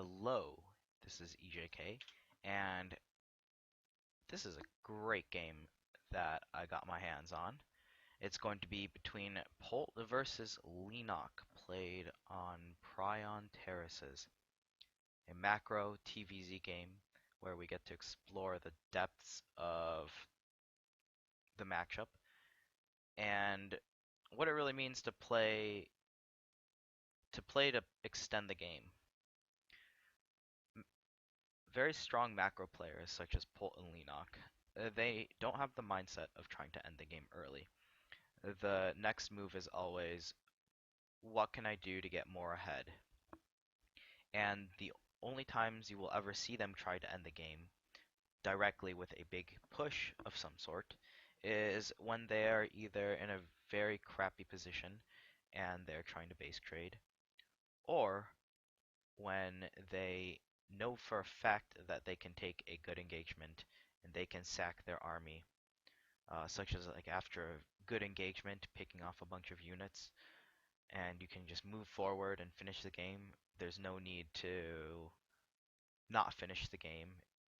Hello, this is EJK, and this is a great game that I got my hands on. It's going to be between Polt versus Leenock, played on Prion Terraces, a macro TvZ game where we get to explore the depths of the matchup and what it really means to play to extend the game. Very strong macro players such as Polt and Leenock, they don't have the mindset of trying to end the game early. The next move is always, what can I do to get more ahead? And the only times you will ever see them try to end the game directly with a big push of some sort is when they are either in a very crappy position and they're trying to base trade, or when they know for a fact that they can take a good engagement and they can sack their army, such as like after a good engagement, picking off a bunch of units, and you can just move forward and finish the game. There's no need to not finish the game.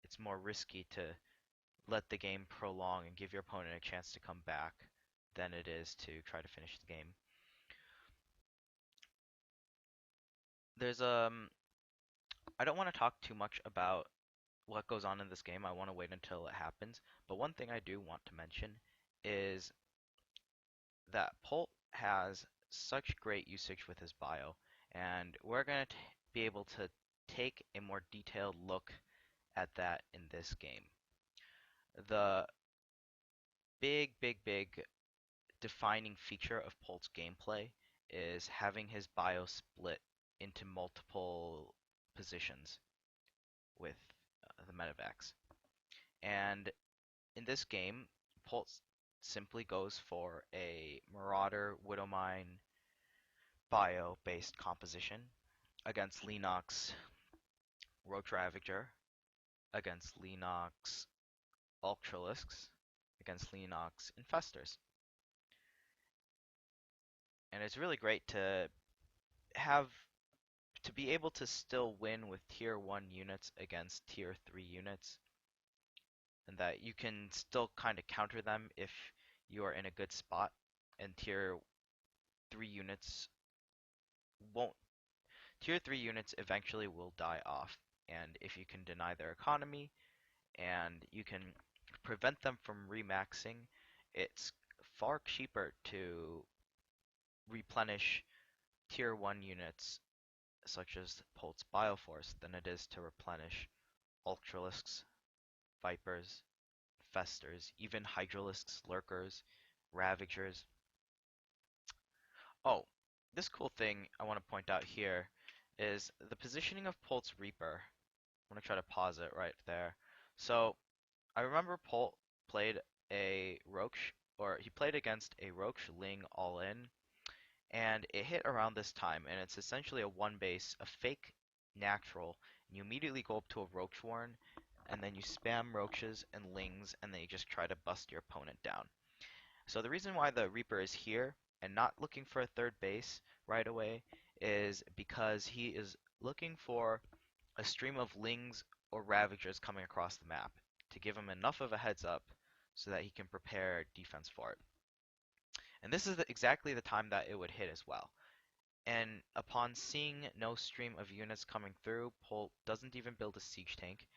It's more risky to let the game prolong and give your opponent a chance to come back than it is to try to finish the game. There's I don't want to talk too much about what goes on in this game. I want to wait until it happens. But one thing I do want to mention is that Polt has such great usage with his bio, and we're going to be able to take a more detailed look at that in this game. The big defining feature of Polt's gameplay is having his bio split into multiple positions with the medevacs. And in this game, Polt simply goes for a Marauder Widowmine bio-based composition against Leenock's Roach Ravager, against Leenock's Ultralisks, against Leenock's Infestors. And it's really great to be able to still win with tier 1 units against tier 3 units, and that you can still kind of counter them if you are in a good spot, and tier 3 units won't. Tier 3 units eventually will die off, and if you can deny their economy and you can prevent them from remaxing, it's far cheaper to replenish tier 1 units such as Polt's Bioforce than it is to replenish Ultralisks, Vipers, Festers, even Hydralisks, Lurkers, Ravagers. Oh, this cool thing I want to point out here is the positioning of Polt's Reaper. I'm going to try to pause it right there. So, I remember Polt played a Roach, or he played against a Roach Ling all-in, and it hit around this time, and it's essentially a one base, a fake natural, and you immediately go up to a Roach Warren, and then you spam Roaches and Lings, and then you just try to bust your opponent down. So the reason why the Reaper is here, and not looking for a third base right away, is because he is looking for a stream of Lings or Ravagers coming across the map to give him enough of a heads up so that he can prepare defense for it. And this is exactly the time that it would hit as well. And upon seeing no stream of units coming through, Polt doesn't even build a siege tank,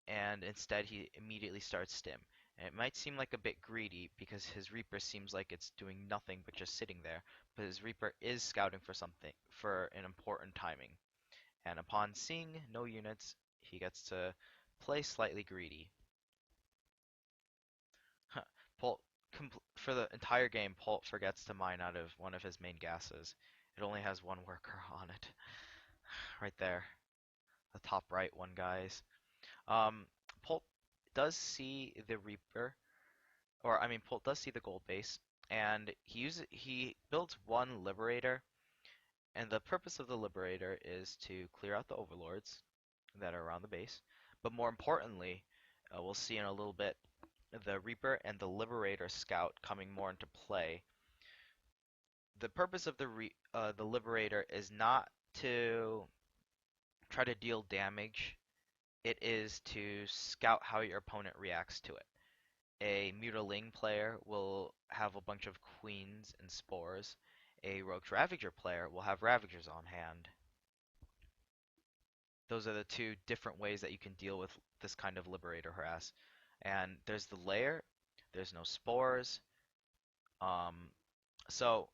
and instead he immediately starts stim. And it might seem like a bit greedy because his Reaper seems like it's doing nothing but just sitting there, but his Reaper is scouting for something, for an important timing. And upon seeing no units, he gets to play slightly greedy. Polt, for the entire game, Polt forgets to mine out of one of his main gases. It only has one worker on it. Right there. The top right one, guys. Polt does see the Reaper, or I mean, Polt does see the gold base, and he builds one Liberator, and the purpose of the Liberator is to clear out the Overlords that are around the base, but more importantly, we'll see in a little bit, the Reaper and the Liberator Scout coming more into play. The purpose of the Liberator is not to try to deal damage, it is to scout how your opponent reacts to it. A Mutiling player will have a bunch of queens and spores. A Roach Ravager player will have Ravagers on hand. Those are the two different ways that you can deal with this kind of Liberator harass. And there's the lair, there's no spores. So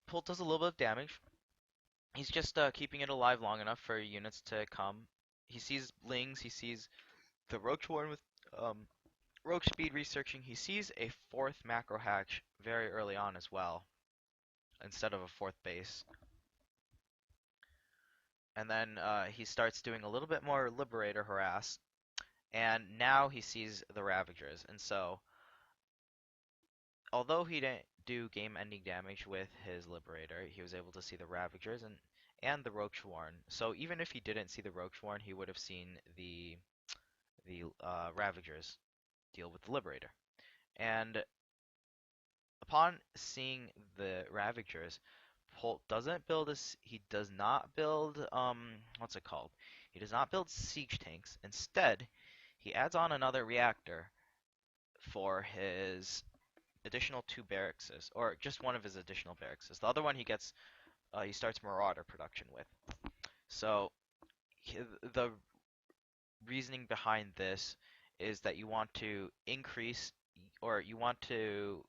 Polt does a little bit of damage. He's just keeping it alive long enough for units to come. He sees Lings, he sees the Roach Warren with Roach speed researching. He sees a fourth macro hatch very early on as well, instead of a fourth base. And then he starts doing a little bit more Liberator harass, and now he sees the Ravagers. And so, although he didn't do game-ending damage with his Liberator, he was able to see the Ravagers and the Roach Warren. So even if he didn't see the Roach Warren, he would have seen the Ravagers deal with the Liberator. And upon seeing the Ravagers, Polt doesn't build he does not build what's it called? He does not build siege tanks. Instead, he adds on another reactor for his additional 2 barracks, or just one of his additional barracks. The other one he starts Marauder production with. So the reasoning behind this is that you want to increase, or you want to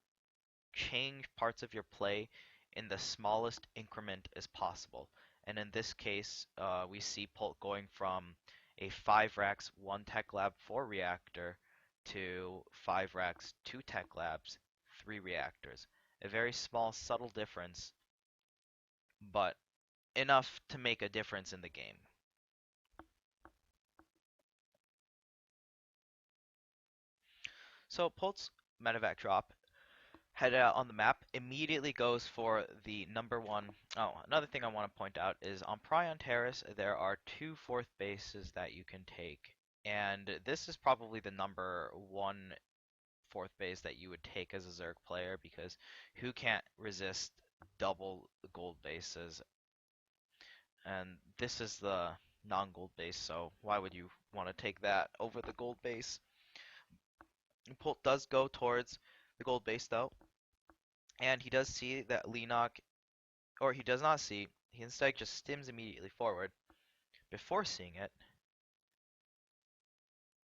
change parts of your play in the smallest increment as possible. And in this case, we see Polt going from a 5 racks 1 tech lab 4 reactor to 5 racks 2 tech labs 3 reactors. A very small, subtle difference, but enough to make a difference in the game. So Polt's medevac drop, head out on the map, immediately goes for the number 1. Oh, another thing I want to point out is on Prion Terrace, there are 2 fourth bases that you can take. And this is probably the number 1 fourth base that you would take as a Zerg player, because who can't resist double gold bases? And this is the non-gold base, so why would you want to take that over the gold base? Polt does go towards the gold base though, and he does see that Leenock, or he does not see, he instead just stims immediately forward. Before seeing it,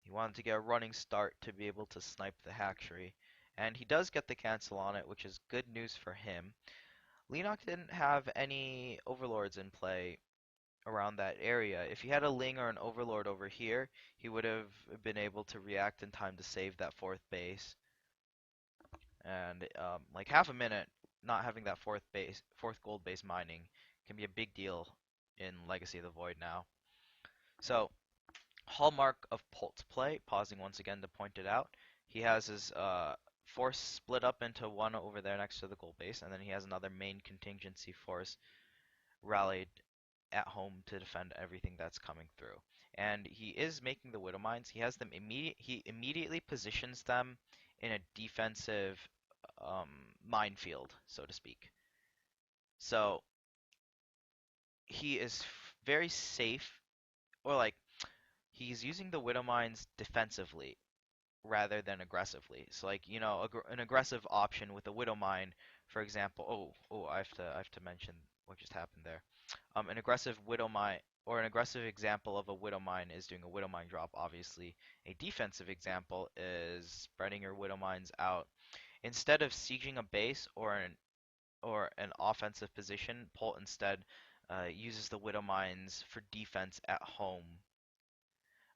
he wanted to get a running start to be able to snipe the hatchery, and he does get the cancel on it, which is good news for him. Leenock didn't have any overlords in play around that area. If he had a Ling or an overlord over here, he would have been able to react in time to save that fourth base. And like half a minute not having that fourth gold base mining can be a big deal in Legacy of the Void now. So hallmark of Polt's play, pausing once again to point it out, he has his force split up into one over there next to the gold base, and then he has another main contingency force rallied at home to defend everything that's coming through. And he is making the Widow Mines. He has them he immediately positions them in a defensive minefield, so to speak. So he is very safe, or like he's using the Widow Mines defensively rather than aggressively. So like, you know, an aggressive option with a Widow Mine, for example. I have to mention what just happened there. An aggressive Widow Mine, or an aggressive example of a Widow Mine is doing a Widow Mine drop, obviously. A defensive example is spreading your Widow Mines out. Instead of sieging a base or an offensive position, Polt instead uses the Widow Mines for defense at home.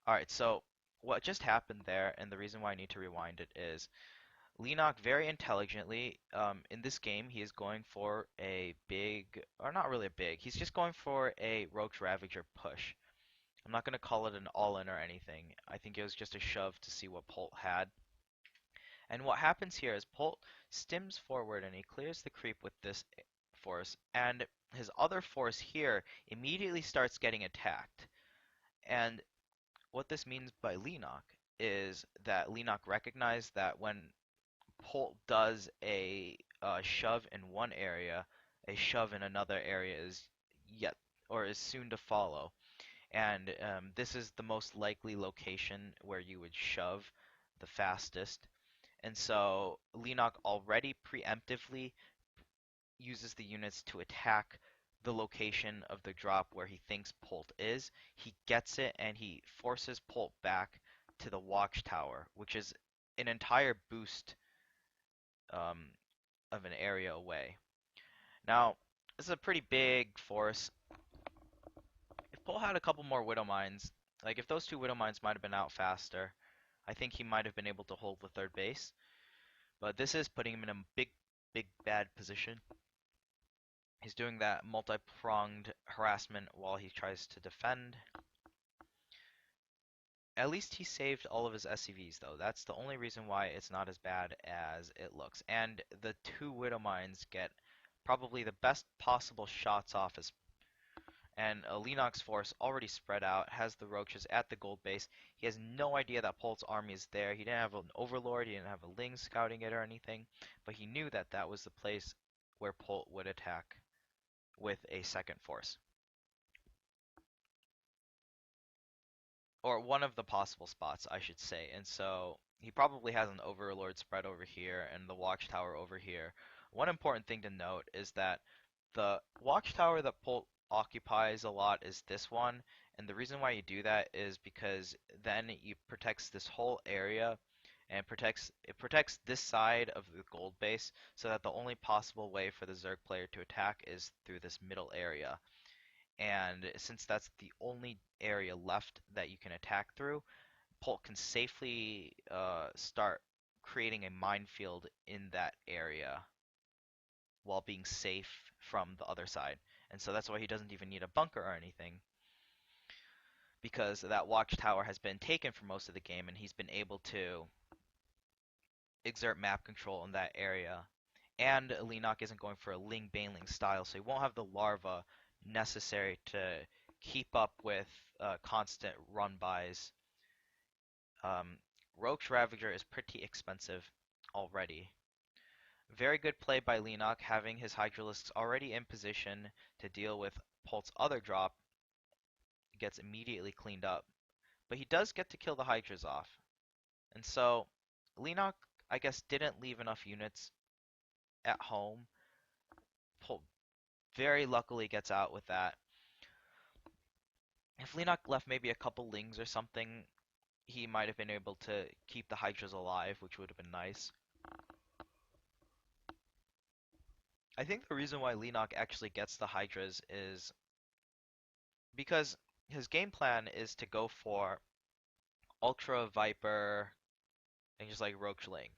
Alright, so what just happened there, and the reason why I need to rewind it, is Leenock very intelligently, in this game, he is going for a big, or not really a big, he's just going for a Roach Ravager push. I'm not going to call it an all-in or anything. I think it was just a shove to see what Polt had. And what happens here is Polt stims forward and he clears the creep with this force, and his other force here immediately starts getting attacked. And what this means by Leenock is that Leenock recognized that when Polt does a shove in one area, a shove in another area is or is soon to follow. And this is the most likely location where you would shove the fastest. And so Leenock already preemptively uses the units to attack the location of the drop where he thinks Polt is. He gets it and he forces Polt back to the watchtower, which is an entire boost um, of an area away. Now, this is a pretty big force. If Polt had a couple more Widow Mines, like if those two Widow Mines might have been out faster, I think he might have been able to hold the third base. But this is putting him in a big, bad position. He's doing that multi-pronged harassment while he tries to defend. At least he saved all of his SCVs, though. That's the only reason why it's not as bad as it looks. And the two Widow Mines get probably the best possible shots off as. And Leenock's force already spread out, has the roaches at the gold base. He has no idea that Polt's army is there. He didn't have an overlord, he didn't have a Ling scouting it or anything, but he knew that that was the place where Polt would attack with a second force. Or one of the possible spots, I should say. And so he probably has an overlord spread over here and the watchtower over here. One important thing to note is that the watchtower that Polt occupies a lot is this one, and the reason why you do that is because then it protects this whole area and it protects this side of the gold base, so that the only possible way for the Zerg player to attack is through this middle area. And since that's the only area left that you can attack through, Polt can safely start creating a minefield in that area while being safe from the other side. And so that's why he doesn't even need a bunker or anything, because that watchtower has been taken for most of the game and he's been able to exert map control in that area. And Leenock isn't going for a Ling Baneling style, so he won't have the larva necessary to keep up with constant run-bys. Roach Ravager is pretty expensive already. Very good play by Leenock, having his Hydralisks already in position to deal with Polt's other drop. Gets immediately cleaned up. But he does get to kill the Hydras off. And so, Leenock, I guess, didn't leave enough units at home. Polt very luckily gets out with that. If Leenock left maybe a couple Lings or something, he might have been able to keep the Hydras alive, which would have been nice. I think the reason why Leenock actually gets the Hydras is because his game plan is to go for Ultra Viper and just like Roach Ling.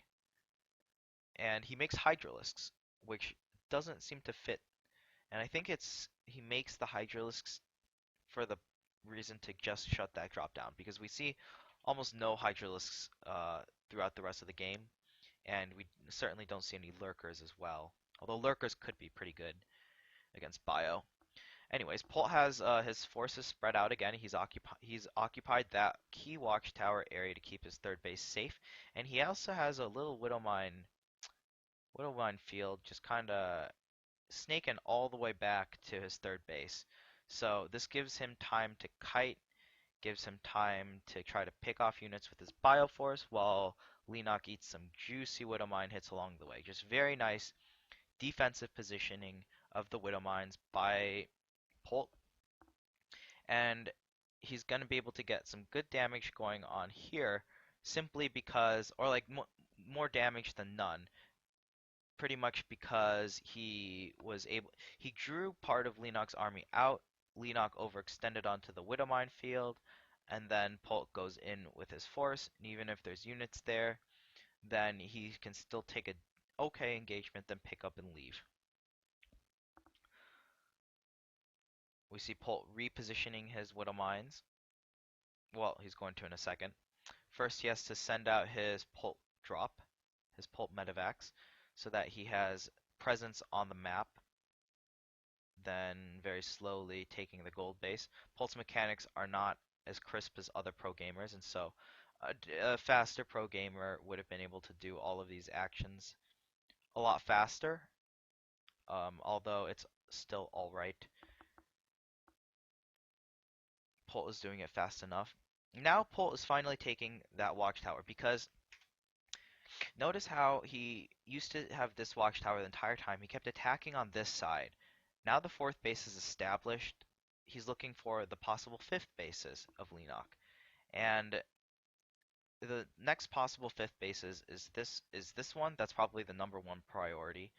And he makes Hydralisks, which doesn't seem to fit. And I think he makes the Hydralisks for the reason to just shut that drop down, because we see almost no Hydralisks throughout the rest of the game, and we certainly don't see any Lurkers as well. Although Lurkers could be pretty good against Bio. Anyways, Polt has his forces spread out again. He's occupied that key watchtower area to keep his third base safe, and he also has a little Widow Mine field just kind of snaking all the way back to his third base. So this gives him time to kite, gives him time to try to pick off units with his Bioforce, while Leenock eats some juicy Widow Mine hits along the way. Just very nice defensive positioning of the Widow Mines by Polt. And he's going to be able to get some good damage going on here, simply because, or like more damage than none, pretty much because he drew part of Leenock's army out. Leenock overextended onto the Widow Mine field, and then Polt goes in with his force, and even if there's units there, then he can still take a okay engagement, then pick up and leave. We see Polt repositioning his Widow Mines. Well, he's going to in a second. First, he has to send out his Polt drop, his Polt medevacs, so that he has presence on the map. Then very slowly taking the gold base. Polt's mechanics are not as crisp as other pro gamers, and so a faster pro gamer would have been able to do all of these actions a lot faster, although it's still alright. Polt is doing it fast enough. Now Polt is finally taking that watchtower because notice how he used to have this watchtower the entire time. He kept attacking on this side. Now the fourth base is established. He's looking for the possible fifth bases of Leenock. And the next possible fifth bases is this one. That's probably the number one priority.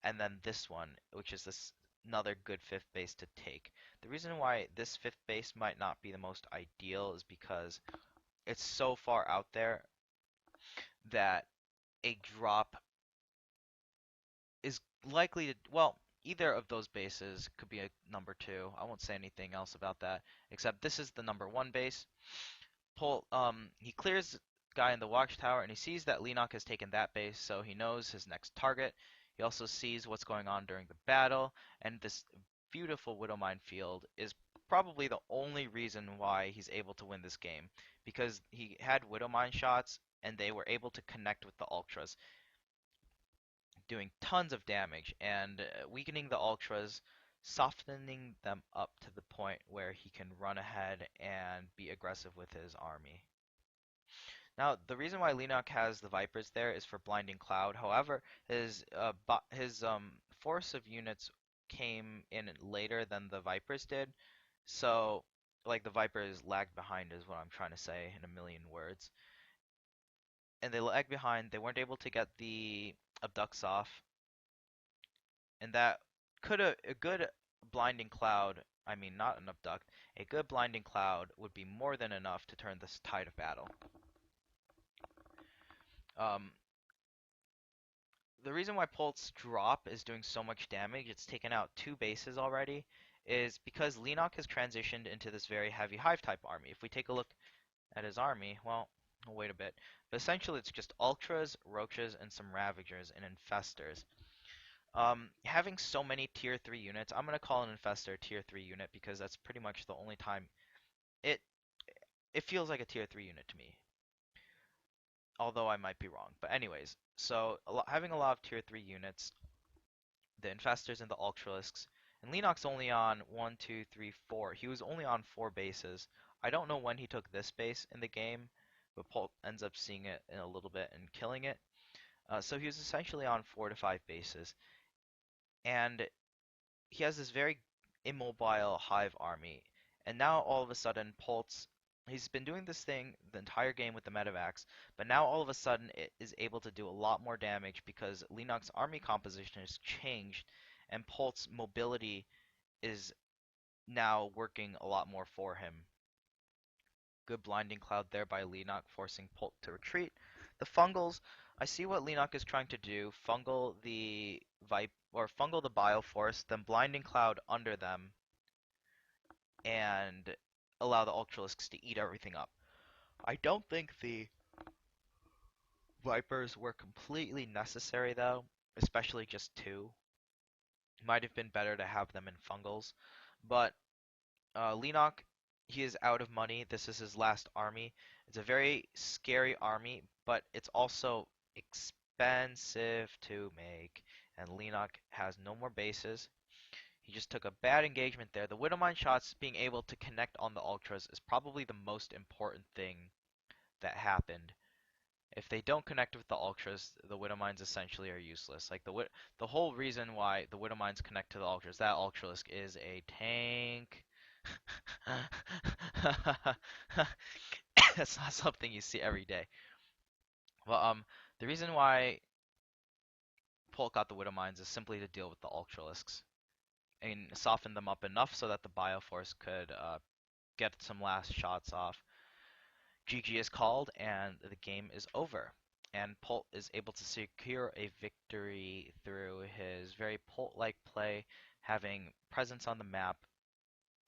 And then this one, which is this another good fifth base to take. The reason why this fifth base might not be the most ideal is because it's so far out there that a drop is likely to, well, either of those bases could be a number two. I won't say anything else about that, except this is the number one base. He clears guy in the watchtower, and he sees that Leenock has taken that base, so he knows his next target. He also sees what's going on during the battle, and this beautiful Widow minefield is probably the only reason why he's able to win this game, because he had Widow mine shots, and they were able to connect with the Ultras, doing tons of damage and weakening the Ultras, softening them up to the point where he can run ahead and be aggressive with his army. Now, the reason why Leenock has the Vipers there is for Blinding Cloud. However, his force of units came in later than the Vipers did, so like the Vipers lagged behind is what I'm trying to say in a million words. And they lagged behind. They weren't able to get the abducts off, and that could a good Blinding Cloud. I mean, not an abduct. A good Blinding Cloud would be more than enough to turn this tide of battle. The reason why Polt's drop is doing so much damage, it's taken out 2 bases already, is because Leenock has transitioned into this very heavy hive type army. If we take a look at his army, well, I'll wait a bit. But essentially it's just Ultras, Roaches, and some Ravagers and Infestors. Having so many tier 3 units, I'm going to call an Infestor a tier 3 unit because that's pretty much the only time it feels like a tier 3 unit to me. Although I might be wrong. But anyways, so having a lot of tier 3 units, the Infestors and the Ultralisks, and Leenock's only on 1, 2, 3, 4. He was only on 4 bases. I don't know when he took this base in the game, but Polt ends up seeing it in a little bit and killing it. So he was essentially on 4 to 5 bases. And he has this very immobile hive army. And now all of a sudden he's been doing this thing the entire game with the medevacs, but now all of a sudden it is able to do a lot more damage because Leenock's army composition has changed and Polt's mobility is now working a lot more for him. Good Blinding Cloud there by Leenock, forcing Polt to retreat. The Fungals, I see what Leenock is trying to do, fungal the Bioforce, then Blinding Cloud under them, and allow the Ultralisks to eat everything up. I don't think the Vipers were completely necessary though, especially just 2. Might have been better to have them in Fungals, but Leenock, he is out of money. This is his last army. It's a very scary army, but it's also expensive to make, and Leenock has no more bases. He just took a bad engagement there. The Widowmine shots being able to connect on the Ultras is probably the most important thing that happened. If they don't connect with the Ultras, the Widowmines essentially are useless. Like the whole reason why the Widowmines connect to the Ultras, that Ultralisk is a tank. That's not something you see every day. Well, the reason why Polt got the Widowmines is simply to deal with the Ultralisks and soften them up enough so that the Bioforce could get some last shots off. GG is called and the game is over. And Polt is able to secure a victory through his very Polt-like play, having presence on the map.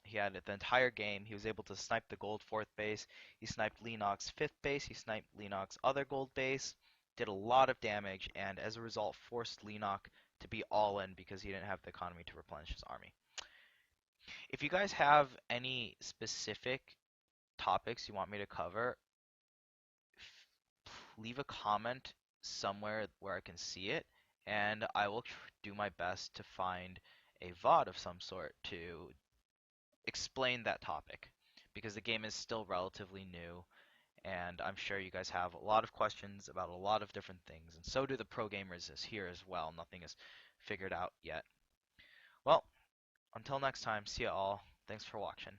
He had it the entire game. He was able to snipe the gold 4th base. He sniped Leenock's 5th base. He sniped Leenock's other gold base. Did a lot of damage, and as a result forced Leenock to be all in because he didn't have the economy to replenish his army. If you guys have any specific topics you want me to cover, leave a comment somewhere where I can see it, and I will do my best to find a VOD of some sort to explain that topic. because the game is still relatively new, and I'm sure you guys have a lot of questions about a lot of different things, and so do the pro gamers here as well. Nothing is figured out yet. Well, until next time, see ya all. Thanks for watching.